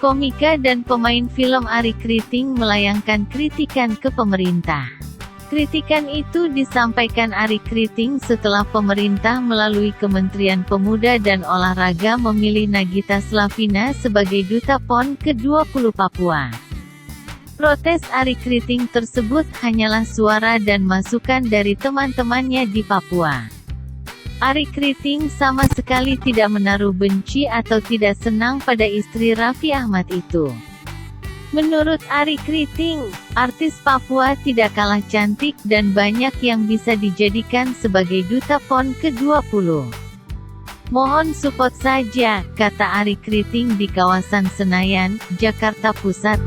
Komika dan pemain film Arie Kriting melayangkan kritikan ke pemerintah. Kritikan itu disampaikan Arie Kriting setelah pemerintah melalui Kementerian Pemuda dan Olahraga memilih Nagita Slavina sebagai Duta PON ke-20 Papua. Protes Arie Kriting tersebut hanyalah suara dan masukan dari teman-temannya di Papua. Arie Kriting sama sekali tidak menaruh benci atau tidak senang pada istri Raffi Ahmad itu. Menurut Arie Kriting, artis Papua tidak kalah cantik dan banyak yang bisa dijadikan sebagai Duta PON ke-20. Mohon support saja, kata Arie Kriting di kawasan Senayan, Jakarta Pusat.